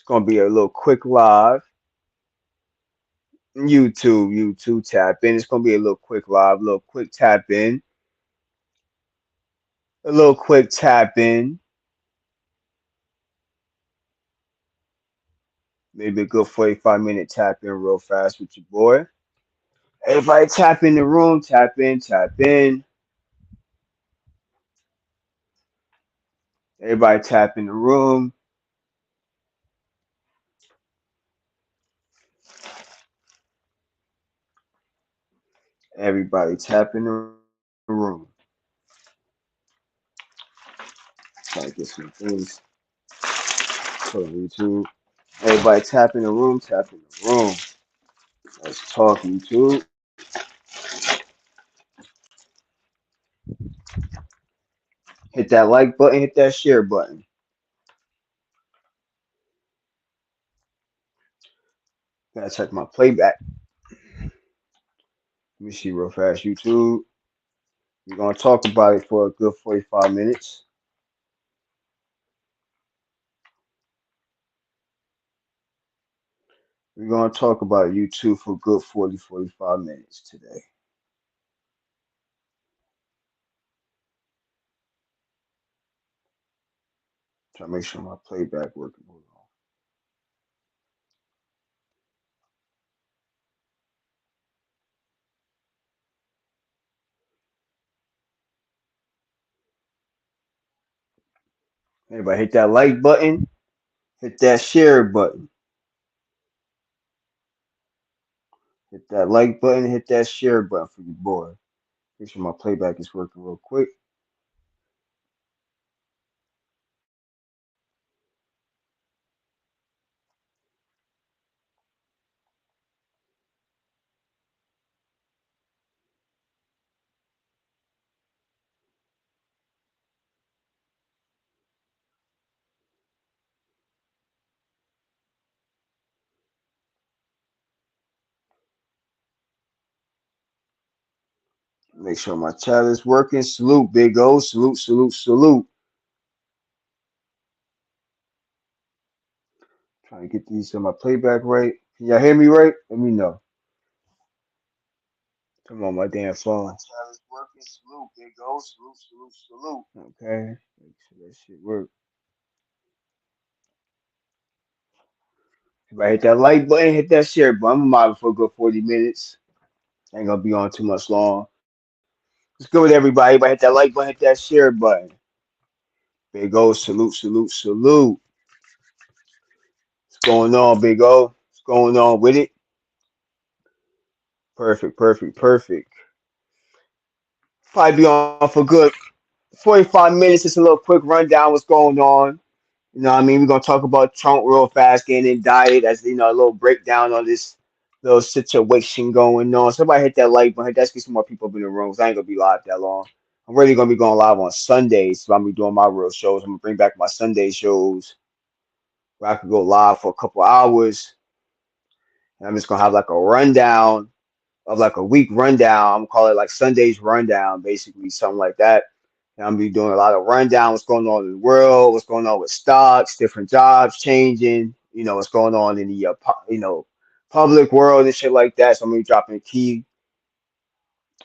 It's gonna be a little quick live. YouTube tap in. It's gonna be a little quick live, a little quick tap in, a little quick tap in. Maybe a good 45-minute tap in real fast with your boy. Everybody tap in the room, tap in, tap in. Everybody tap in the room. Everybody tap in the room. Try to get some things for YouTube. Everybody tap in the room, tap in the room. Let's talk YouTube. Hit that like button, hit that share button. Gotta check my playback. Let me see real fast, YouTube. We're gonna talk about it for a good 45 minutes. We're gonna talk about YouTube for a good 45 minutes today. Try to make sure my playback working. Hold on. Everybody hit that like button, hit that share button. Hit that like button, hit that share button for your boy. Make sure my playback is working real quick. Make sure my chat is working. Salute, Big O. Salute, salute, salute. Trying to get these on my playback right. Can y'all hear me right? Let me know. Come on, my damn phone. My chat is working. Salute, Big O. Salute, salute, salute. Okay. Make sure that shit work. If I hit that like button, hit that share button. I'm mobbing for a good 40 minutes. Ain't gonna be on too much long. It's good with everybody. But hit that like button, hit that share button. Big O, salute, salute, salute. What's going on, Big O? What's going on with it? Perfect, perfect, perfect. Probably be on for good 45 minutes. Just a little quick rundown what's going on. You know what I mean? We're gonna talk about Trump real fast, getting indicted as you know, a little breakdown on this little situation going on. Somebody hit that like button. Let's get some more people up in the room. 'Cause I ain't gonna be live that long. I'm really gonna be going live on Sundays. So I'm gonna be doing my real shows. I'm gonna bring back my Sunday shows where I could go live for a couple hours. And I'm just gonna have like a rundown of like a week rundown. I'm gonna call it like Sunday's rundown, basically something like that. And I'm gonna be doing a lot of rundown, what's going on in the world, what's going on with stocks, different jobs changing, you know, what's going on in the public world and shit like that. So I'm gonna be dropping key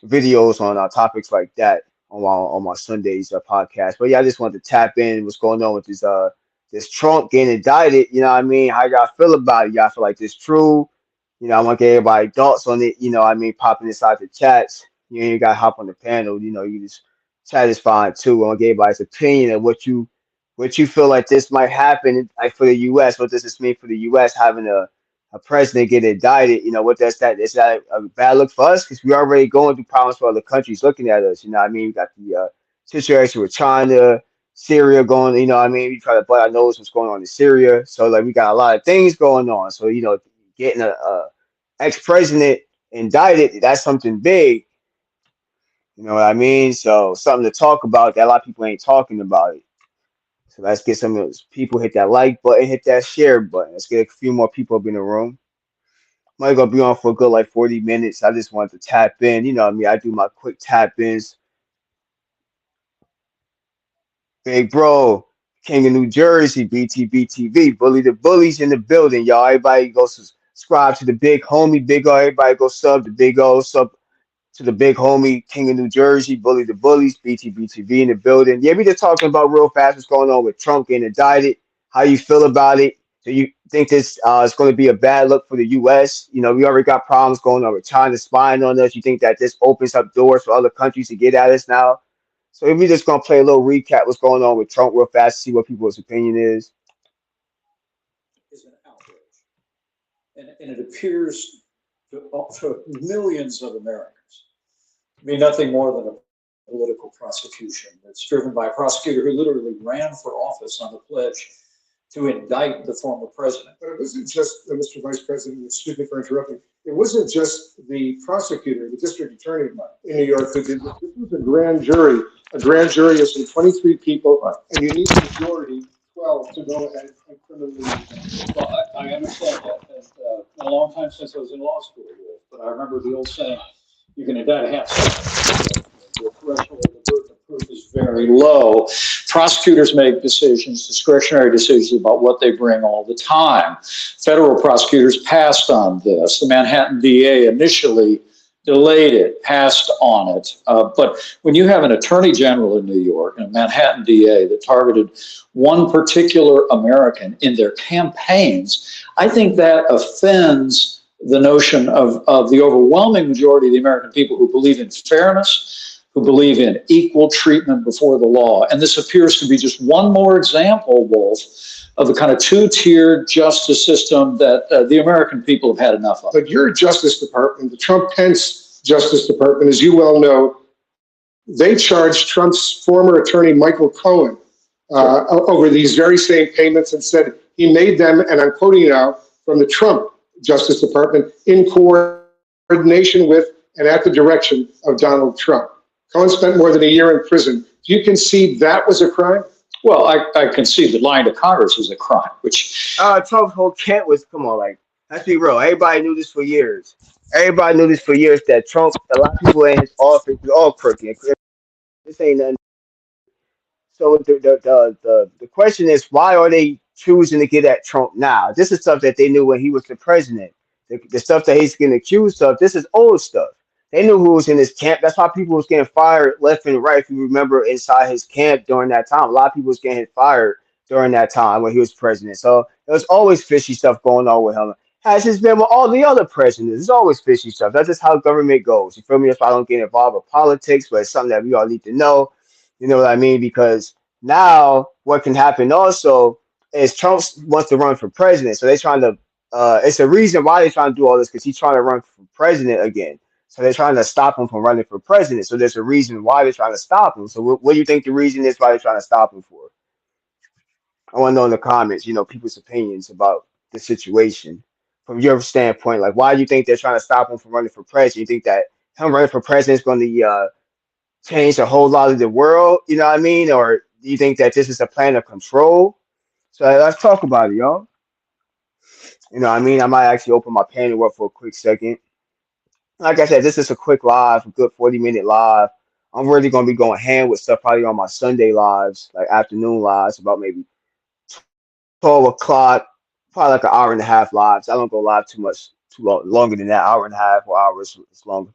videos on topics like that on my Sundays podcast. But yeah, I just wanted to tap in what's going on with this Trump getting indicted. You know what I mean? How y'all feel about it? Y'all feel like this true? You know, I want to get everybody thoughts on it. You know, what I mean, popping inside the chats. You ain't got to hop on the panel. You know, you just chat is fine too. I want to get everybody's opinion of what you feel like this might happen like for the U.S. What does this mean for the U.S. having a president get indicted? You know, what does that is that a bad look for us? Because we already going through problems for other countries looking at us. You know what I mean? We got the situation with China, Syria going, you know what I mean? We try to butt our nose what's going on in Syria. So like we got a lot of things going on. So, you know, getting a ex-president indicted, that's something big. You know what I mean? So something to talk about that a lot of people ain't talking about it. So let's get some of those people hit that like button, hit that share button. Let's get a few more people up in the room. Might gonna be on for a good like 40 minutes. I just wanted to tap in. You know what I mean? I do my quick tap ins. Big bro, King of New Jersey, BTBTV, Bully the Bullies in the building, y'all. Everybody go subscribe to the big homie, big O. Everybody go sub the big O, sub to the big homie, King of New Jersey, Bully the Bullies, BTBTV in the building. Yeah, we just talking about real fast what's going on with Trump getting indicted, how you feel about it. Do you think this is going to be a bad look for the U.S.? You know, we already got problems going on with China spying on us. You think that this opens up doors for other countries to get at us now? So if we just going to play a little recap what's going on with Trump real fast, see what people's opinion is. Is an outrage. And it appears to millions of Americans to be nothing more than a political prosecution that's driven by a prosecutor who literally ran for office on the pledge to indict the former president. But it wasn't just, Mr. Vice President, excuse me for interrupting, it wasn't just the prosecutor, the district attorney in New York who did this. This was a grand jury. A grand jury is some 23 people, and you need a majority, 12, to go ahead and criminally. Well, I understand that. And, a long time since I was in law school, but I remember the old saying, you can indict a half sentence. The threshold, the burden of proof is very low. Prosecutors make decisions, discretionary decisions about what they bring all the time. Federal prosecutors passed on this. The Manhattan DA initially delayed it, passed on it. But when you have an attorney general in New York and a Manhattan DA that targeted one particular American in their campaigns, I think that offends the notion of the overwhelming majority of the American people who believe in fairness, who believe in equal treatment before the law. And this appears to be just one more example, Wolf, of the kind of two-tiered justice system that the American people have had enough of. But your Justice Department, the Trump-Pence Justice Department, as you well know, they charged Trump's former attorney, Michael Cohen, over these very same payments and said he made them, and I'm quoting now from the Trump Justice Department, in coordination with and at the direction of Donald Trump. Cohen spent more than a year in prison. Do you concede that was a crime? Well, I concede that lying to Congress is a crime, which... Trump's whole camp was, come on, like, let's be real. Everybody knew this for years. Everybody knew this for years that Trump, a lot of people in his office, were all crooked. This ain't nothing. So the question is, why are they choosing to get at Trump now? This is stuff that they knew when he was the president. The stuff that he's getting accused of, this is old stuff. They knew who was in his camp. That's why people was getting fired left and right. If you remember inside his camp during that time, a lot of people was getting fired during that time when he was president. So there was always fishy stuff going on with him. Has it's been with all the other presidents. There's always fishy stuff. That's just how government goes. You feel me? That's why I don't get involved with politics, but it's something that we all need to know. You know what I mean? Because now what can happen also is Trump wants to run for president. So they're trying to, it's a reason why they're trying to do all this because he's trying to run for president again. So they're trying to stop him from running for president. So there's a reason why they're trying to stop him. So what do you think the reason is why they're trying to stop him for? I want to know in the comments, people's opinions about the situation from your standpoint. Like, why do you think they're trying to stop him from running for president? You think that him running for president is going to change a whole lot of the world? You know what I mean? Or do you think that this is a plan of control? So let's talk about it, y'all. You know what I mean? I might actually open my panel up for a quick second. Like I said, this is a quick live, a good 40-minute live. I'm really going to be going hand with stuff probably on my Sunday lives, like afternoon lives, about maybe 12 o'clock, probably like an hour and a half lives. I don't go live too much, longer than that. Hour and a half or hours is long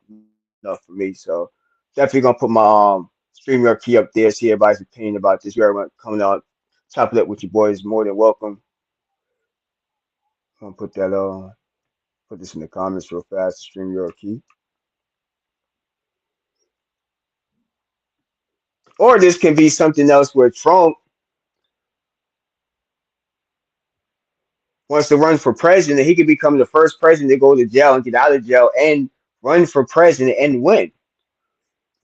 enough for me. So definitely going to put my StreamYard key up there, see everybody's opinion about this. You're coming out, chop it up with your boys, more than welcome. I'm going to put that on. Put this in the comments real fast. StreamYard key. Or this can be something else where Trump wants to run for president. He could become the first president to go to jail and get out of jail and run for president and win.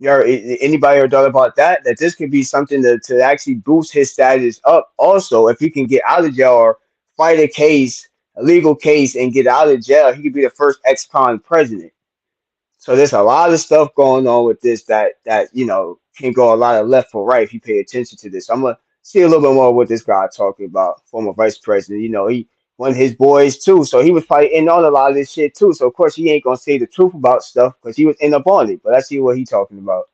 Anybody ever thought about that? That this could be something to actually boost his status up. Also, if he can get out of jail or fight a legal case, and get out of jail, he could be the first ex-con president. So there's a lot of stuff going on with this that can go a lot of left or right if you pay attention to this. I'm gonna see a little bit more what this guy talking about, former vice president. He one of his boys too, so he was probably in on a lot of this shit too. So of course he ain't gonna say the truth about stuff because he was in up on it. But I see what he talking about.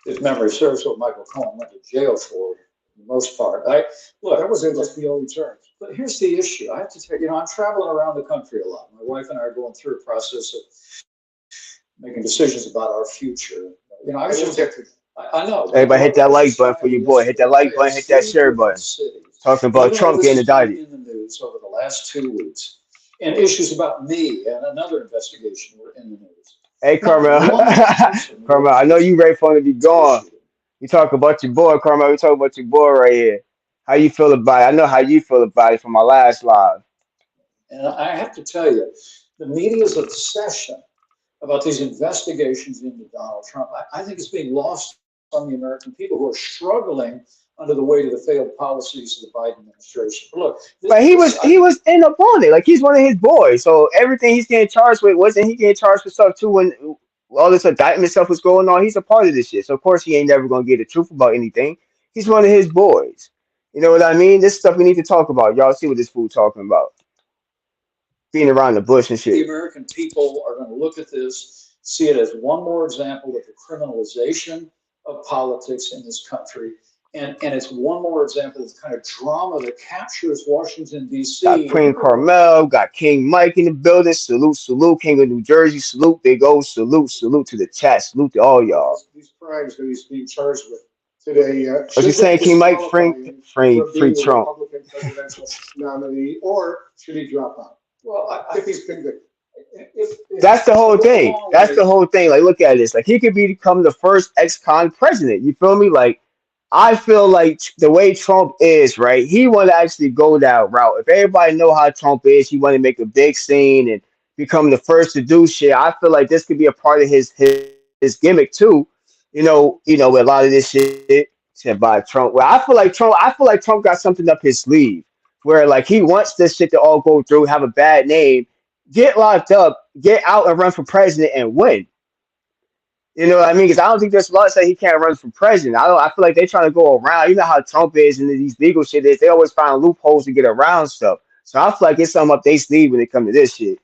if memory serves, what Michael Cohen went to jail for, the most part. That Look, wasn't just the only charge. but here's the issue. I have to tell you, I'm traveling around the country a lot. My wife and I are going through a process of making decisions about our future. I was just, I know. Everybody hit I that was like just button for traveling your boy. Hit that yesterday. like I button. have Hit that three share different button. cities. Talking You about know, Trump this getting has been indicted. in the news over the last 2 weeks, and issues about me and another investigation were in the news. Hey, Not Carmel. one person Carmel, I know raised you ready for him to be this gone. issue. You talk about your boy, Carmel. We talk about your boy right here. How you feel about it? I know how you feel about it from my last live. And I have to tell you, the media's obsession about these investigations into Donald Trump, I think is being lost on the American people who are struggling under the weight of the failed policies of the Biden administration. But look, But he was in upon it. Like he's one of his boys. So everything he's getting charged with, wasn't he getting charged with stuff too when all this indictment stuff was going on? He's a part of this shit. So of course he ain't never gonna get the truth about anything. He's one of his boys. You know what I mean? This stuff we need to talk about. Y'all see what this fool talking about. Being around the bush and the shit. American people are going to look at this, see it as one more example of the criminalization of politics in this country. And it's one more example of the kind of drama that captures Washington, Got D.C. Queen Carmel, got King Mike in the building. Salute, salute, King of New Jersey. Salute, Big O. Salute, salute to the chat. Salute to all y'all. These crimes that he's being charged with today, What you should that saying, King Mike? disqualify him from Free being the Trump. Republican presidential nominee, or should he drop out Well, if he's convicted? That's the whole to go thing. along That's with the whole thing. Like, look at this. Like, he could become the first ex-con president. You feel me? Like, I feel like the way Trump is, right? He want to actually go that route. If everybody know how Trump is, he want to make a big scene and become the first to do shit. I feel like this could be a part of his gimmick too. With a lot of this shit said by Trump. Well, I feel like Trump got something up his sleeve where like he wants this shit to all go through, have a bad name, get locked up, get out and run for president and win. You know what I mean? Because I don't think there's a lot to say he can't run for president. I feel like they trying to go around. You know how Trump is and these legal shit is. They always find loopholes to get around stuff. So I feel like it's something up their sleeve when it comes to this shit.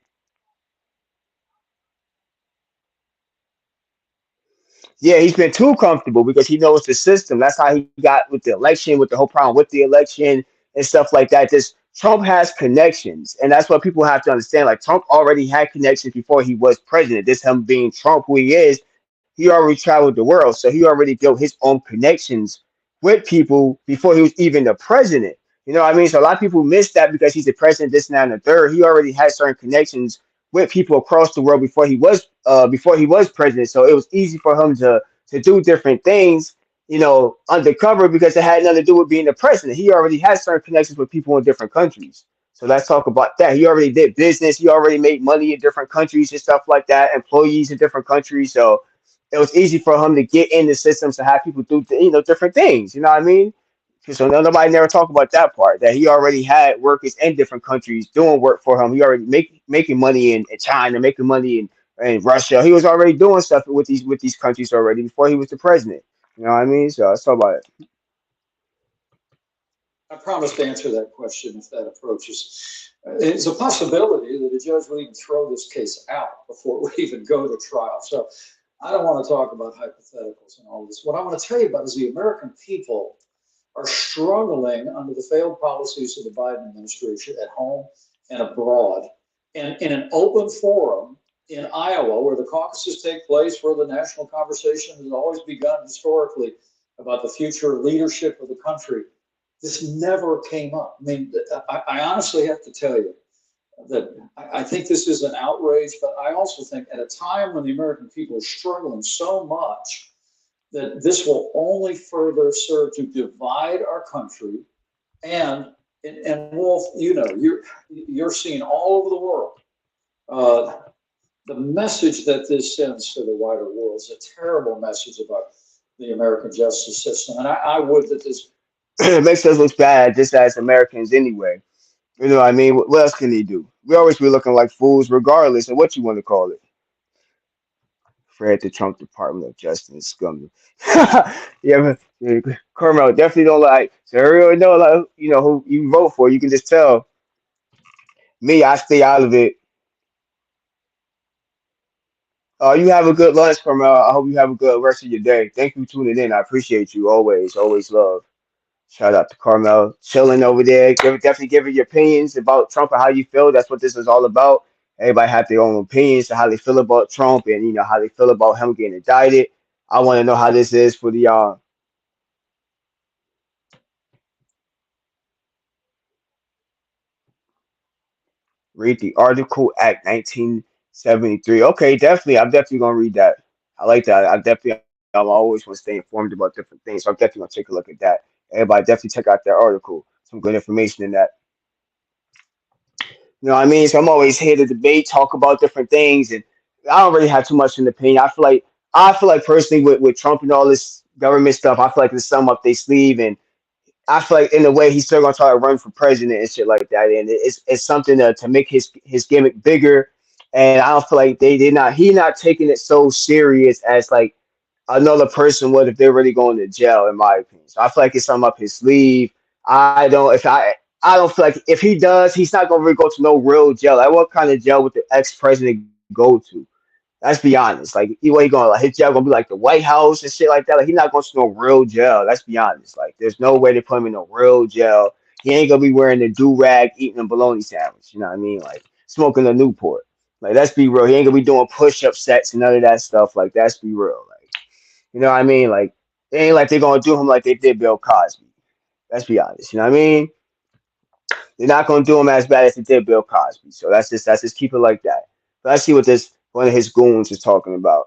Yeah, he's been too comfortable because he knows the system. That's how he got with the election, with the whole problem with the election and stuff like that. Just Trump has connections, and that's what people have to understand. Like Trump already had connections before he was president. This him being Trump, who he is, he already traveled the world, so he already built his own connections with people before he was even the president. You know what I mean? So a lot of people miss that because he's the president, this and that and the third. He already had certain connections with people across the world before he was president. So it was easy for him to do different things, undercover because it had nothing to do with being the president. He already had certain connections with people in different countries. So let's talk about that. He already did business. He already made money in different countries and stuff like that. Employees in different countries. So it was easy for him to get in the systems to have people do different things. You know what I mean? So nobody never talk about that part that he already had workers in different countries doing work for him. He already making money in China, making money in Russia. He was already doing stuff with these countries already before he was the president. You know what I mean? So let's talk about it. I promise to answer that question if that approaches. It's a possibility that a judge would even throw this case out before it would even go to trial. So I don't want to talk about hypotheticals and all this. What I want to tell you about is the American people are struggling under the failed policies of the Biden administration at home and abroad. And in an open forum in Iowa, where the caucuses take place, where the national conversation has always begun historically about the future leadership of the country, this never came up. I mean, I honestly have to tell you that I think this is an outrage, but I also think at a time when the American people are struggling so much, that this will only further serve to divide our country. And Wolf, you're seeing all over the world the message that this sends to the wider world is a terrible message about the American justice system. And I would that this It makes us look bad just as Americans anyway. You know what I mean? What else can he do? We always be looking like fools regardless of what you want to call it. Fred the Trump Department of Justice scummy. Yeah, Carmel definitely don't like. So everyone know like who you vote for. You can just tell me. I stay out of it. You have a good lunch, Carmel. I hope you have a good rest of your day. Thank you for tuning in. I appreciate you always. Always love. Shout out to Carmel, chilling over there. Definitely give it your opinions about Trump and how you feel. That's what this is all about. Everybody have their own opinions to how they feel about Trump and how they feel about him getting indicted. I want to know how this is for the read the article Act 1973. Okay, definitely. I'm definitely gonna read that. I like that. I'm always want to stay informed about different things. So I'm definitely gonna take a look at that. Everybody definitely check out that article. Some good information in that. You know what I mean? So I'm always here to debate, talk about different things, and I don't really have too much in opinion. I feel like personally with Trump and all this government stuff, I feel like there's some up their sleeve, and I feel like in a way he's still gonna try to run for president and shit like that, and it's something to make his gimmick bigger. And I don't feel like they not he not taking it so serious as like another person would if they're really going to jail, in my opinion. So I feel like it's something up his sleeve. I don't feel like if he does, he's not gonna really go to no real jail. Like what kind of jail would the ex-president go to? Let's be honest. Like he going like his jail gonna be like the White House and shit like that. Like he's not going to no real jail. Let's be honest. Like there's no way to put him in a real jail. He ain't gonna be wearing the do rag, eating a bologna sandwich. You know what I mean? Like smoking a Newport. Like let's be real. He ain't gonna be doing push up sets and none of that stuff. Like let's be real. Like you know what I mean? Like it ain't like they're gonna do him like they did Bill Cosby. Let's be honest. You know what I mean? They're not gonna do him as bad as they did Bill Cosby. So that's just keep it like that. But let's see what this one of his goons is talking about.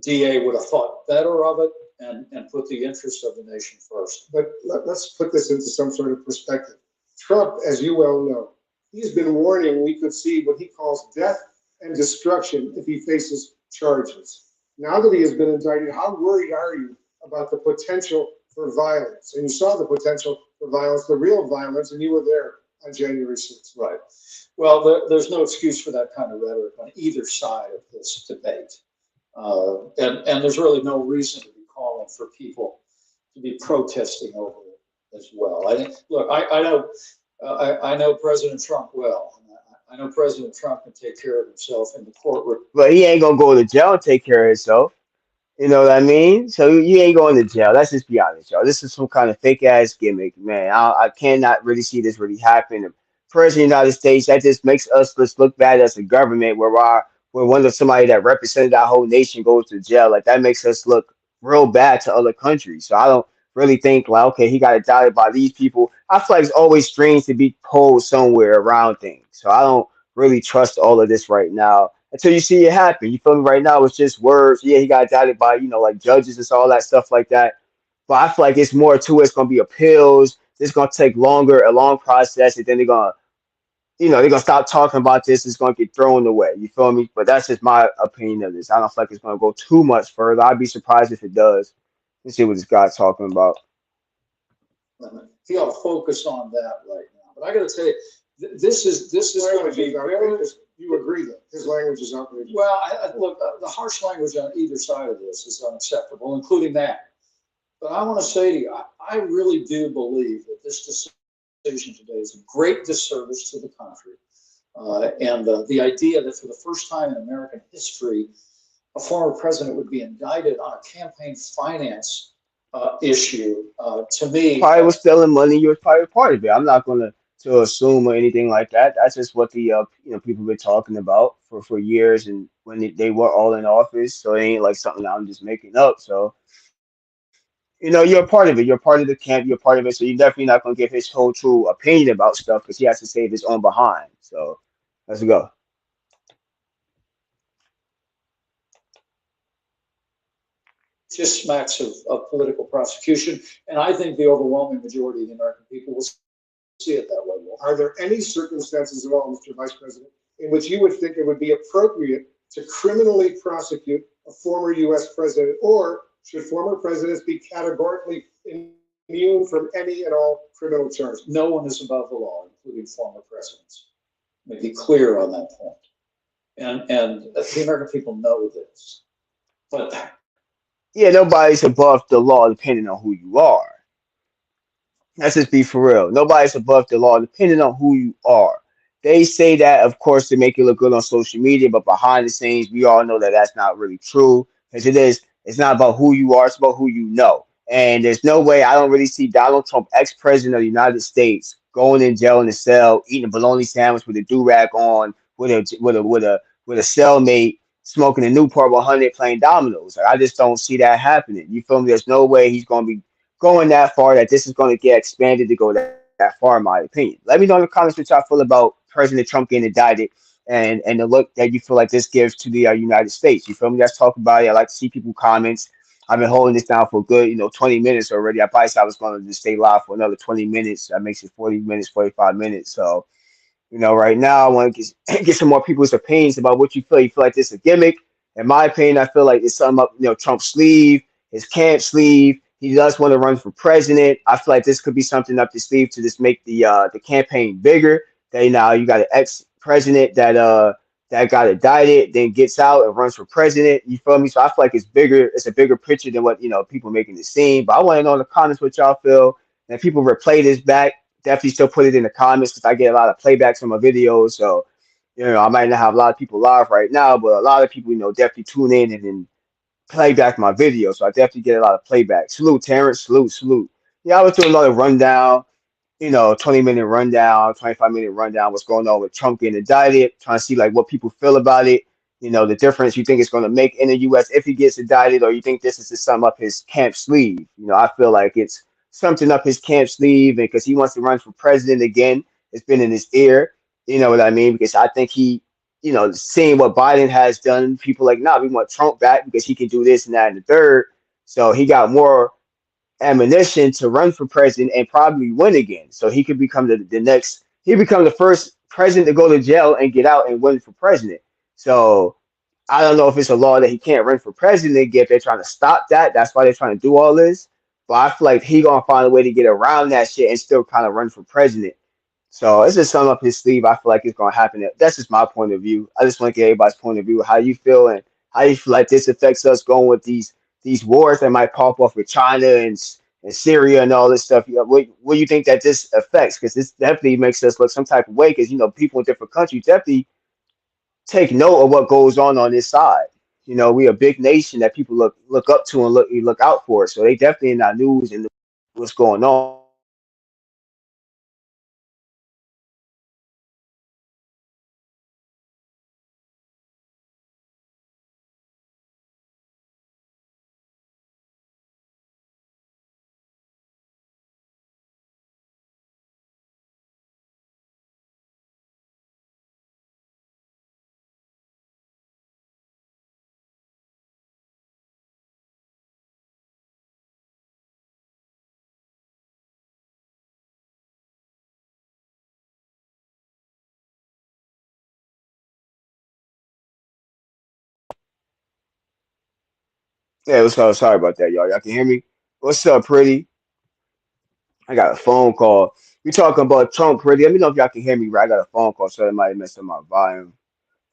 DA would have thought better of it and put the interest of the nation first. But let's put this into some sort of perspective. Trump, as you well know, he's been warning we could see what he calls death and destruction if he faces charges. Now that he has been indicted, how worried are you about the potential for violence? And you saw the potential for violence, the real violence, and you were there on January 6th. Right. Well, there's no excuse for that kind of rhetoric on either side of this debate. And there's really no reason to be calling for people to be protesting over it as well. I know President Trump well. I know President Trump can take care of himself in the courtroom. But he ain't gonna go to jail and take care of himself. You know what I mean? So you ain't going to jail. Let's just be honest, y'all. This is some kind of fake ass gimmick, man. I cannot really see this really happen. The President of the United States, that just makes us just look bad as a government where one of somebody that represented our whole nation goes to jail. Like that makes us look real bad to other countries. So I don't really think like, okay, he got indicted by these people. I feel like it's always strange to be pulled somewhere around things. So I don't really trust all of this right now until you see it happen. You feel me? Right now, it's just words. Yeah, he got indicted by, like judges and all that stuff like that. But I feel like it's more to it. It's going to be appeals. It's going to take longer, a long process. And then they're going to stop talking about this. It's going to get thrown away. You feel me? But that's just my opinion of this. I don't feel like it's going to go too much further. I'd be surprised if it does. Let's see what this guy's talking about. He ought to focus on that right now. But I got to tell you, this is going to be very. You agree that his language is outrageous? Well, look, the harsh language on either side of this is unacceptable, including that. But I want to say to you, I really do believe that this decision today is a great disservice to the country. And the idea that for the first time in American history, a former president would be indicted on a campaign finance issue, to me. Probably was stealing money. You was probably a part of it. I'm not going to assume or anything like that. That's just what the people been talking about for years, and when they were all in office. So it ain't like something that I'm just making up. So you're a part of it. You're part of the camp. You're part of it. So you're definitely not going to give his whole true opinion about stuff because he has to save his own behind. So let's go. Just smacks of political prosecution, and I think the overwhelming majority of the American people will see it that way. Are there any circumstances at all, Mr. Vice President, in which you would think it would be appropriate to criminally prosecute a former U.S. president, or should former presidents be categorically immune from any and all criminal charges? No one is above the law, including former presidents. Let me be clear on that point. And the American people know this. But yeah, nobody's above the law depending on who you are. Let's just be for real. Nobody's above the law depending on who you are. they say that, of course, to make it look good on social media, but behind the scenes, we all know that that's not really true. Because it's not about who you are, it's about who you know. And there's no way I don't really see Donald Trump, ex-president of the United States, going in jail in a cell, eating a bologna sandwich with a do-rag on, with a cellmate, smoking a Newport 100, playing dominoes. Like, I just don't see that happening. You feel me? There's no way he's going to be going that far, that this is going to get expanded to go that far, in my opinion. Let me know in the comments what y'all feel about President Trump getting indicted and the look that you feel like this gives to the United States. You feel me? Let's talk about it. I like to see people comments. I've been holding this down for a good, 20 minutes already. I probably said I was going to just stay live for another 20 minutes. That makes it 40 minutes, 45 minutes. So, right now I want to get some more people's opinions about what you feel. You feel like this is a gimmick? In my opinion, I feel like it's something up, Trump's sleeve, his camp sleeve. He does want to run for president. I feel like this could be something up the sleeve to just make the campaign bigger. That now you got an ex-president that got indicted, then gets out and runs for president. You feel me? So I feel like it's bigger. It's a bigger picture than what people making it seem. But I want to know in the comments what y'all feel. And if people replay this back, definitely still put it in the comments because I get a lot of playbacks on my videos. So, I might not have a lot of people live right now, but a lot of people, definitely tune in and then play back my videos. So I definitely get a lot of playback. Salute, Terrence. Salute, salute. Yeah, I was doing another rundown, 20-minute rundown, 25-minute rundown, what's going on with Trump getting indicted, trying to see like what people feel about it, the difference you think it's going to make in the U.S. if he gets indicted, or you think this is to sum up his camp sleeve. I feel like it's something up his camp sleeve, and because he wants to run for president again, it's been in his ear, you know what I mean? Because I think he, seeing what Biden has done, people like, nah, we want Trump back because he can do this and that and the third. So he got more ammunition to run for president and probably win again. So he could become the next, he become the first president to go to jail and get out and win for president. So I don't know if it's a law that he can't run for president again. If they're trying to stop that, that's why they're trying to do all this. But I feel like he gonna find a way to get around that shit and still kind of run for president. So it's just something up his sleeve. I feel like it's gonna happen. That's just my point of view. I just want to get everybody's point of view. How you feel and how you feel like this affects us going with these wars that might pop off with China and Syria and all this stuff. What do you think that this affects? Because this definitely makes us look some type of way. Because people in different countries definitely take note of what goes on this side. We a big nation that people look up to and look out for. So they definitely in our news and what's going on. Yeah, what's up? Sorry about that, y'all. Y'all can hear me? What's up, pretty? I got a phone call. We talking about Trump, pretty. Let me know if y'all can hear me right. I got a phone call, so it might mess up my volume.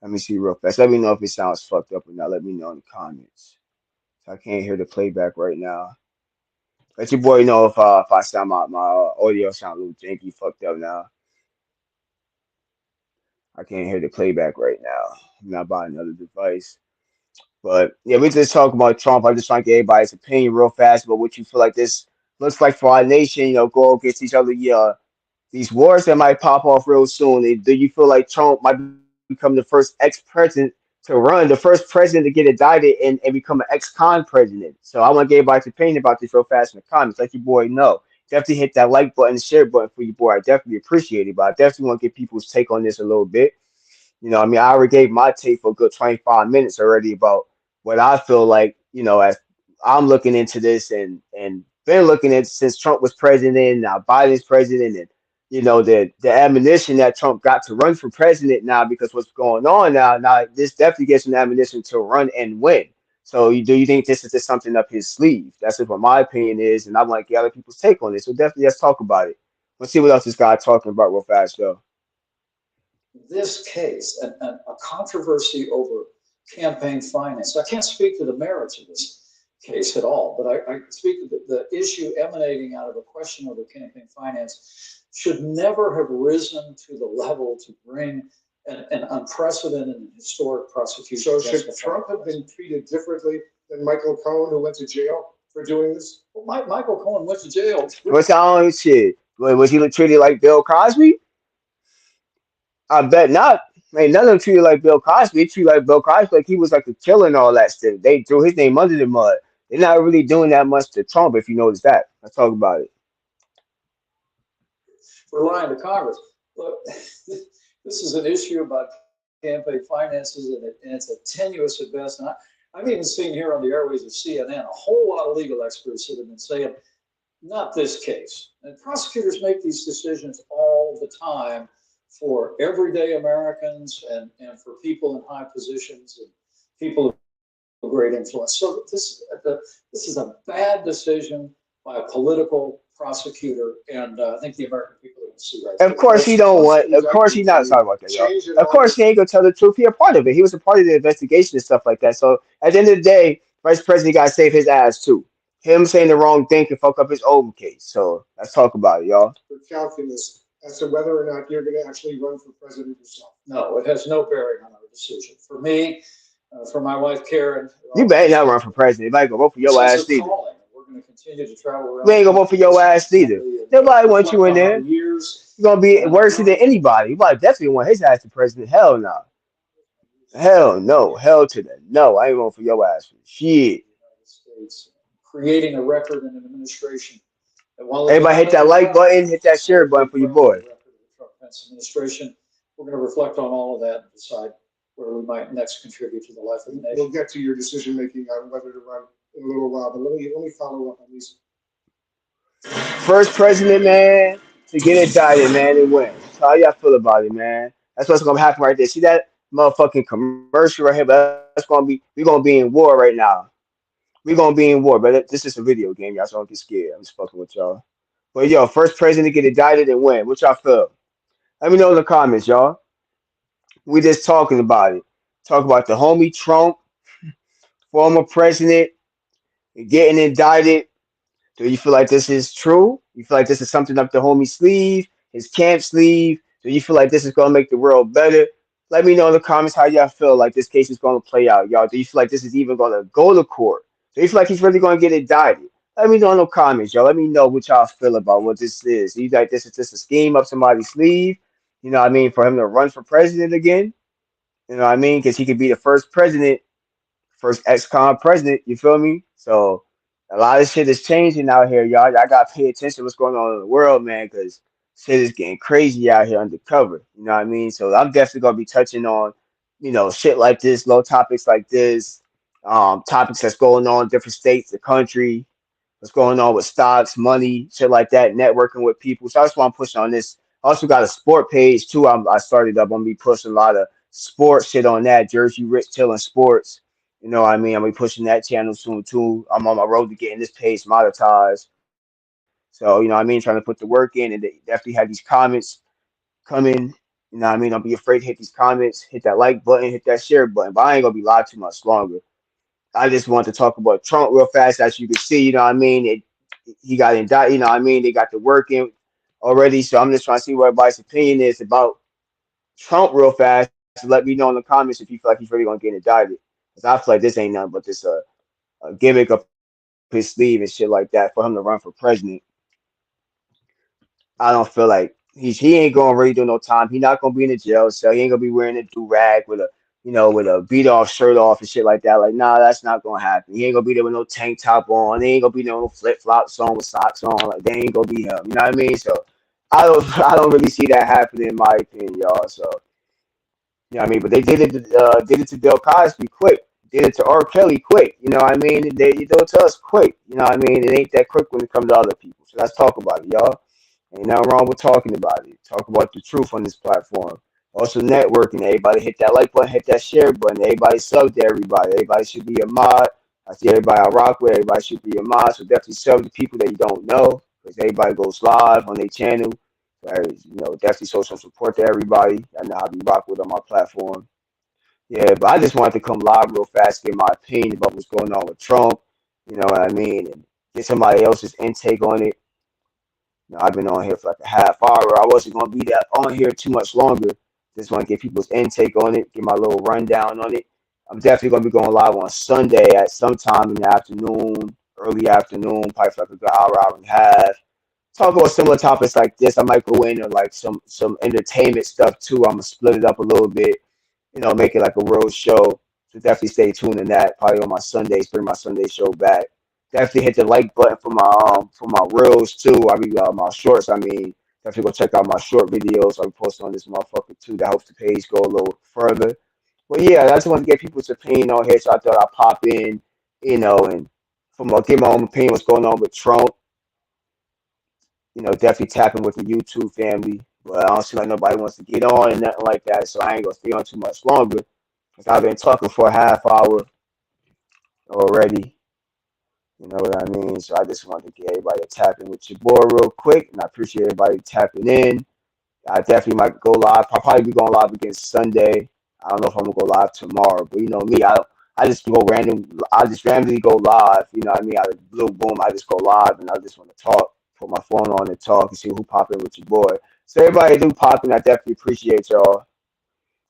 Let me see real fast. Let me know if it sounds fucked up or not. Let me know in the comments. So I can't hear the playback right now. Let your boy know if I sound my audio sound a little janky, fucked up now. I can't hear the playback right now. I'm not buying another device. But yeah, we just talk about Trump. I just trying to get everybody's opinion real fast about what you feel like this looks like for our nation. Go against each other. Yeah, these wars that might pop off real soon. Do you feel like Trump might become the first ex-president to run, the first president to get indicted and become an ex-con president? So I want to get everybody's opinion about this real fast in the comments. Let your boy know. Definitely hit that like button, share button for your boy. I definitely appreciate it, but I definitely want to get people's take on this a little bit. I already gave my take for a good 25 minutes already about what I feel like, as I'm looking into this and been looking at since Trump was president, now Biden's president, and the admonition that Trump got to run for president now because what's going on now this definitely gives him ammunition to run and win. So do you think this is just something up his sleeve? That's just what my opinion is, and I want to get other people's take on this. So definitely let's talk about it. Let's see what else this guy talking about real fast, though. This case, a controversy over campaign finance. I can't speak to the merits of this case at all, but I speak to the issue emanating out of a question over campaign finance should never have risen to the level to bring an unprecedented and historic prosecution. So against should the Trump have president. been treated differently than Michael Cohen, who went to jail for doing this? Well, Michael Cohen went to jail. What's on shit? Was he treated like Bill Cosby? I bet not. Ain't none of them treated like Bill Cosby. They treated like Bill Cosby like he was like a killer and all that stuff. They threw his name under the mud. They're not really doing that much to Trump, if you notice that. Let's talk about it. For lying to Congress. Look, this is an issue about campaign finances, and it's a tenuous at best. And I've even seen here on the airways of CNN a whole lot of legal experts that have been saying, not this case. And prosecutors make these decisions all the time for everyday Americans and for people in high positions and people of great influence. So this is a bad decision by a political prosecutor, and I think the American people are going to see right through Of course he don't want. Of course he not. Sorry about that, y'all. Of course he ain't gonna tell the truth. He a part of it. He was a part of the investigation and stuff like that. So at the end of the day, Vice President got to save his ass too. Him saying the wrong thing can fuck up his own case. So let's talk about it, y'all. For calculus as to whether or not you're going to actually run for president yourself. No, it has no bearing on our decision. For me, for my wife Karen, You better not run for president. If I ain't gonna vote for your ass either. We're going to continue to travel around. We ain't gonna vote for your ass either. Nobody wants you in there. You're gonna be worse than anybody. You probably definitely want his ass to president. Hell no. Hell no. Hell to the no. I ain't voting for your ass for shit. Creating a record in an administration. Everybody hit that like button, hit that share button for your boy. Administration. We're going to reflect on all of that and decide where we might next contribute to the life of the nation. We'll get to your decision making on whether to run in a little while, but let me follow up on these. First president, man, to get indicted, man, and win. So how y'all feel about it, man? That's what's gonna happen right there. See that motherfucking commercial right here? But that's gonna be we're gonna be in war right now. We're gonna be in war, but this is a video game, y'all. So don't get scared. I'm just fucking with y'all. But yo, first president to get indicted and win. What y'all feel? Let me know in the comments, y'all. We just talking about it. Talk about the homie Trump, former president, getting indicted. Do you feel like this is true? You feel like this is something up the homie sleeve, his camp sleeve? Do you feel like this is gonna make the world better? Let me know in the comments how y'all feel like this case is gonna play out, y'all. Do you feel like this is even gonna go to court? Do you feel like he's really gonna get indicted? Let me know in the comments, y'all. Let me know what y'all feel about what this is. Do you like this is just a scheme up somebody's sleeve? You know what I mean? For him to run for president again? You know what I mean? Because he could be the first president, first ex-con president. You feel me? So a lot of shit is changing out here, y'all. Y'all gotta pay attention to what's going on in the world, man, because shit is getting crazy out here undercover. You know what I mean? So I'm definitely gonna be touching on, shit like this, low topics like this, topics that's going on in different states, the country, what's going on with stocks, money, shit like that, networking with people. So that's why I'm pushing on this. I also got a sport page too. I started up. I'm gonna be pushing a lot of sports shit on that. Jersey Rich Chillin' Sports. You know what I mean? I'm gonna be pushing that channel soon too. I'm on my road to getting this page monetized. So, you know what I mean? Trying to put the work in and they definitely have these comments coming. You know what I mean? Don't be afraid to hit these comments, hit that like button, hit that share button. But I ain't gonna be live too much longer. I just want to talk about Trump real fast. As you can see, you know what I mean? He got indicted, you know what I mean? They got the work in already. So I'm just trying to see what everybody's opinion is about Trump real fast. Let me know in the comments if you feel like he's really gonna get indicted. Because I feel like this ain't nothing but this a gimmick up his sleeve and shit like that for him to run for president. I don't feel like he ain't gonna really do no time. He not gonna be in the jail cell. He ain't gonna be wearing a do rag with a with a beat off shirt off and shit like that. Like, nah, that's not gonna happen. He ain't gonna be there with no tank top on. He ain't gonna be there with no flip flops on with socks on. Like, they ain't gonna be him. You know what I mean? So I don't really see that happening in my opinion, y'all. So you know what I mean? But they did it to Bill Cosby quick. Did it to R. Kelly quick. You know what I mean? They do it to us quick. You know what I mean? It ain't that quick when it comes to other people. So let's talk about it, y'all. Ain't nothing wrong with talking about it. Talk about the truth on this platform. Also networking. Everybody hit that like button, hit that share button. Everybody sub to everybody. Everybody should be a mod. I see everybody I rock with. Everybody should be a mod. So definitely sub to people that you don't know. Because everybody goes live on their channel. Definitely show some support to everybody. I know how we rock with on my platform. Yeah, but I just wanted to come live real fast, get my opinion about what's going on with Trump. You know what I mean? And get somebody else's intake on it. I've been on here for like a half hour. I wasn't gonna be that on here too much longer. Just want to get people's intake on it, get my little rundown on it. I'm definitely gonna be going live on Sunday at some time in the afternoon, early afternoon, probably for like a good hour, hour and a half. Talk about similar topics like this. I might go into like some entertainment stuff too. I'm gonna split it up a little bit, make it like a real show. So definitely stay tuned in that. Probably on my Sundays, bring my Sunday show back. Definitely hit the like button for my reels too. I mean my shorts. I mean, definitely go check out my short videos. I'm posting on this motherfucker too. That helps the page go a little further. But yeah, I just want to get people's opinion on here. So I thought I'd pop in, and get my own opinion what's going on with Trump. Definitely tapping with the YouTube family. But I don't seem like nobody wants to get on and nothing like that. So I ain't gonna stay on too much longer. Cause I've been talking for a half hour already. You know what I mean? So I just wanted to get everybody to tap in with your boy real quick. And I appreciate everybody tapping in. I definitely might go live. I'll probably be going live again Sunday. I don't know if I'm gonna go live tomorrow, but you know me, I just go random. I just randomly go live. You know what I mean? Out of blue boom, I just go live and I just want to talk. Put my phone on and talk and see who pop in with your boy. So everybody do pop in. I definitely appreciate y'all.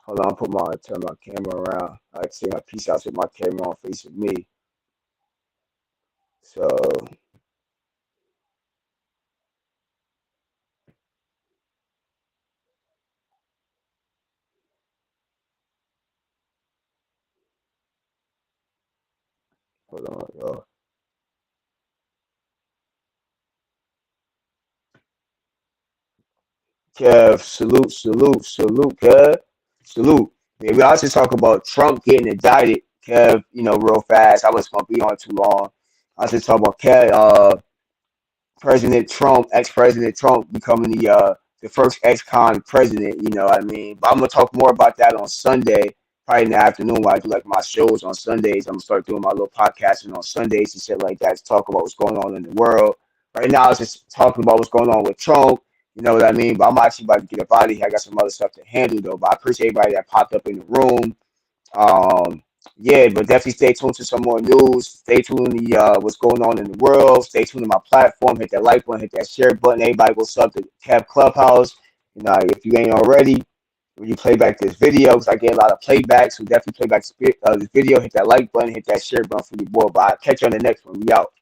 Hold on, turn my camera around. I like to say my peace out with my camera on facing me. So hold on, y'all. Kev, salute, Kev. Salute. Yeah, we also talk about Trump getting indicted, Kev, real fast. I wasn't gonna be on too long. I was just talking about Kev, President Trump, ex-President Trump becoming the first ex-con president, you know what I mean? But I'm gonna talk more about that on Sunday, probably in the afternoon when I do like my shows on Sundays. I'm gonna start doing my little podcasting on Sundays and shit like that to talk about what's going on in the world. Right now, it's just talking about what's going on with Trump, you know what I mean? But I'm actually about to get up out of here. I got some other stuff to handle though. But I appreciate everybody that popped up in the room. Yeah, but definitely stay tuned to some more news. Stay tuned to what's going on in the world. Stay tuned to my platform. Hit that like button, hit that share button. Everybody go sub to Kev Clubhouse. If you ain't already, when you play back this video, because I get a lot of playbacks, so definitely play back this video. Hit that like button, hit that share button for your boy. But I'll catch you on the next one. We out.